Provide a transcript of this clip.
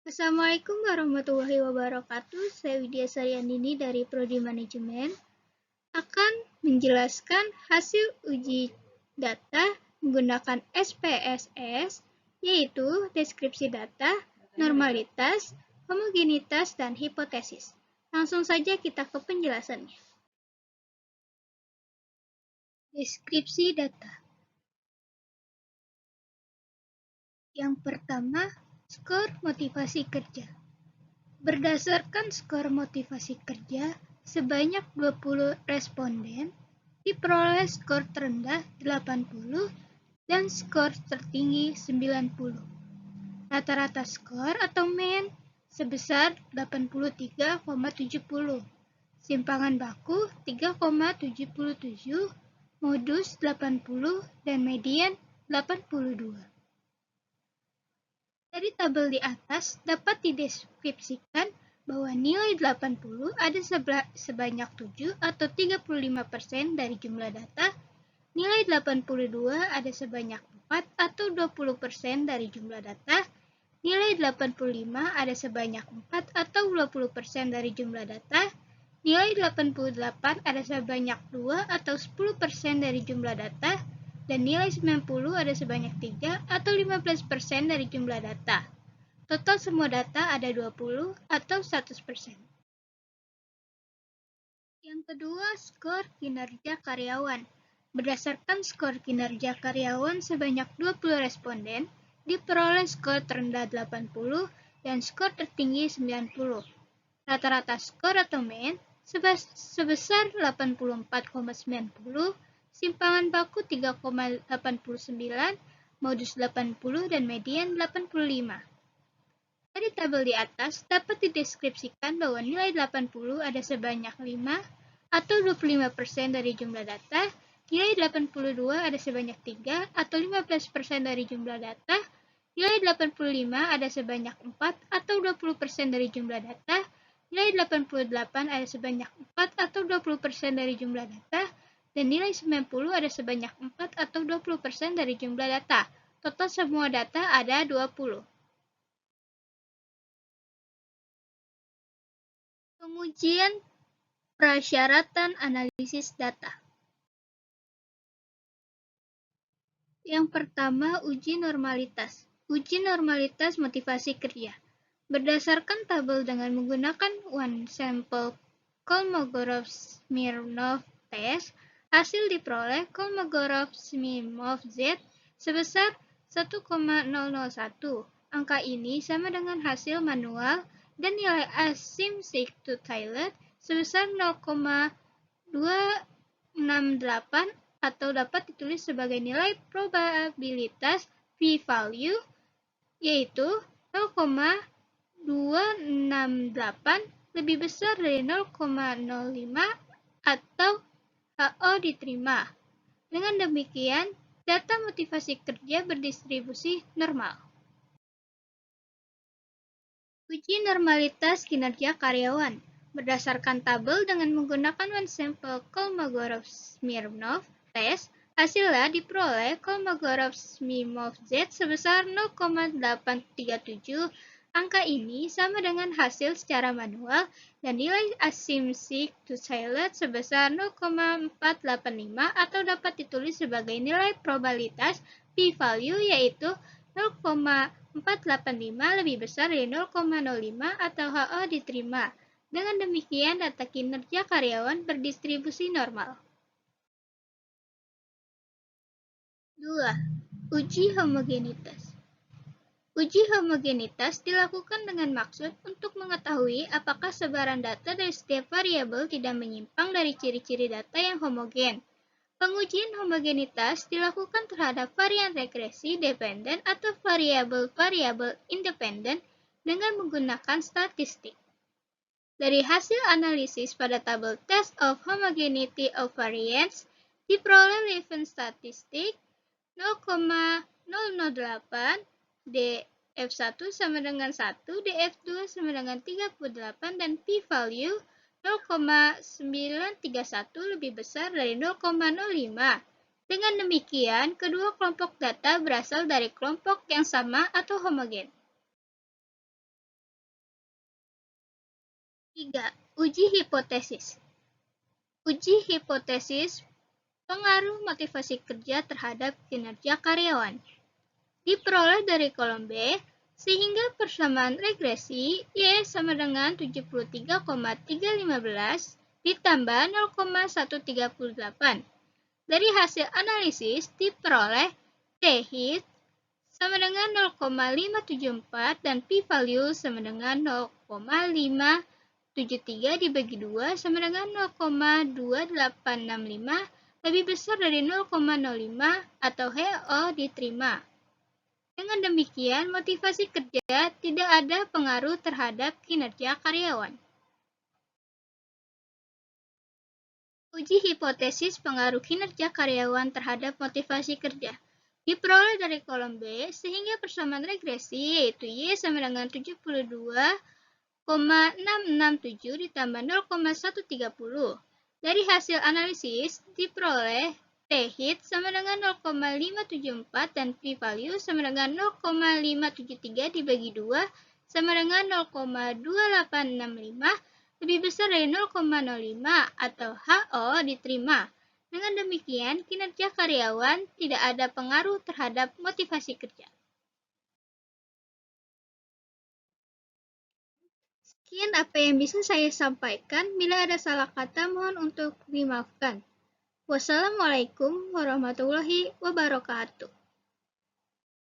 Assalamualaikum warahmatullahi wabarakatuh. Saya Widya Saryandini dari Prodi Manajemen akan menjelaskan hasil uji data menggunakan SPSS, yaitu deskripsi data, normalitas, homogenitas, dan hipotesis. Langsung saja kita ke penjelasannya. Deskripsi data. Yang pertama, skor motivasi kerja. Berdasarkan skor motivasi kerja, sebanyak 20 responden diperoleh skor terendah 80 dan skor tertinggi 90. Rata-rata skor atau mean sebesar 83,70. Simpangan baku 3,77, modus 80, dan median 82. Dari tabel di atas dapat dideskripsikan bahwa nilai 80 ada sebanyak 7 atau 35% dari jumlah data, nilai 82 ada sebanyak 4 atau 20% dari jumlah data, nilai 85 ada sebanyak 4 atau 20% dari jumlah data, nilai 88 ada sebanyak 2 atau 10% dari jumlah data, dan nilai 90 ada sebanyak 3 atau 15% dari jumlah data. Total semua data ada 20 atau 100%. Yang kedua, skor kinerja karyawan. Berdasarkan skor kinerja karyawan sebanyak 20 responden, diperoleh skor terendah 80 dan skor tertinggi 90. Rata-rata skor atau mean sebesar 84,90, simpangan baku 3,89, modus 80, dan median 85. Dari tabel di atas dapat dideskripsikan bahwa nilai 80 ada sebanyak 5 atau 25% dari jumlah data, nilai 82 ada sebanyak 3 atau 15% dari jumlah data, nilai 85 ada sebanyak 4 atau 20% dari jumlah data, nilai 88 ada sebanyak 4 atau 20% dari jumlah data, dan nilai 90 ada sebanyak 4 atau 20% dari jumlah data. Total semua data ada 20. Pengujian prasyaratan analisis data. Yang pertama, uji normalitas. Uji normalitas motivasi kerja. Berdasarkan tabel dengan menggunakan one sample Kolmogorov-Smirnov test, hasil diperoleh Kolmogorov-Smirnov Z sebesar 1,001. Angka ini sama dengan hasil manual dan nilai asymptotic sebesar 0,268 atau dapat ditulis sebagai nilai probabilitas p-value, yaitu 0,268 lebih besar dari 0,05 atau HO diterima. Dengan demikian, data motivasi kerja berdistribusi normal. Uji normalitas kinerja karyawan. Berdasarkan tabel dengan menggunakan one sample Kolmogorov-Smirnov test, hasilnya diperoleh Kolmogorov-Smirnov Z sebesar 0,837. Angka ini sama dengan hasil secara manual dan nilai asymptotic sebesar 0,485 atau dapat ditulis sebagai nilai probabilitas p-value, yaitu 0,485 lebih besar dari 0,05 atau HO diterima. Dengan demikian, data kinerja karyawan berdistribusi normal. 2. Uji homogenitas. Uji homogenitas dilakukan dengan maksud untuk mengetahui apakah sebaran data dari setiap variabel tidak menyimpang dari ciri-ciri data yang homogen. Pengujian homogenitas dilakukan terhadap varian regresi dependen atau variabel-variabel independen dengan menggunakan statistik. Dari hasil analisis pada tabel Test of Homogeneity of Variance, diperoleh Levin statistik 0,008, df1 sama dengan 1, df2 sama dengan 38, dan p-value 0,931 lebih besar dari 0,05. Dengan demikian, kedua kelompok data berasal dari kelompok yang sama atau homogen. 3. Uji hipotesis. Uji hipotesis pengaruh motivasi kerja terhadap kinerja karyawan. Diperoleh dari kolom B, sehingga persamaan regresi Y sama dengan 73,315 ditambah 0,138. Dari hasil analisis diperoleh T-hit sama dengan 0,574 dan p-value sama dengan 0,573 dibagi 2 sama dengan 0,2865 lebih besar dari 0,05 atau HO diterima. Dengan demikian, motivasi kerja tidak ada pengaruh terhadap kinerja karyawan. Uji hipotesis pengaruh kinerja karyawan terhadap motivasi kerja. Diperoleh dari kolom B, sehingga persamaan regresi yaitu Y sama dengan 72,667 ditambah 0,130. Dari hasil analisis diperoleh T-hit sama dengan 0,574 dan p-value sama dengan 0,573 dibagi 2 sama dengan 0,2865 lebih besar dari 0,05 atau HO diterima. Dengan demikian, kinerja karyawan tidak ada pengaruh terhadap motivasi kerja. Sekian apa yang bisa saya sampaikan. Bila ada salah kata, mohon untuk dimaafkan. Wassalamualaikum warahmatullahi wabarakatuh.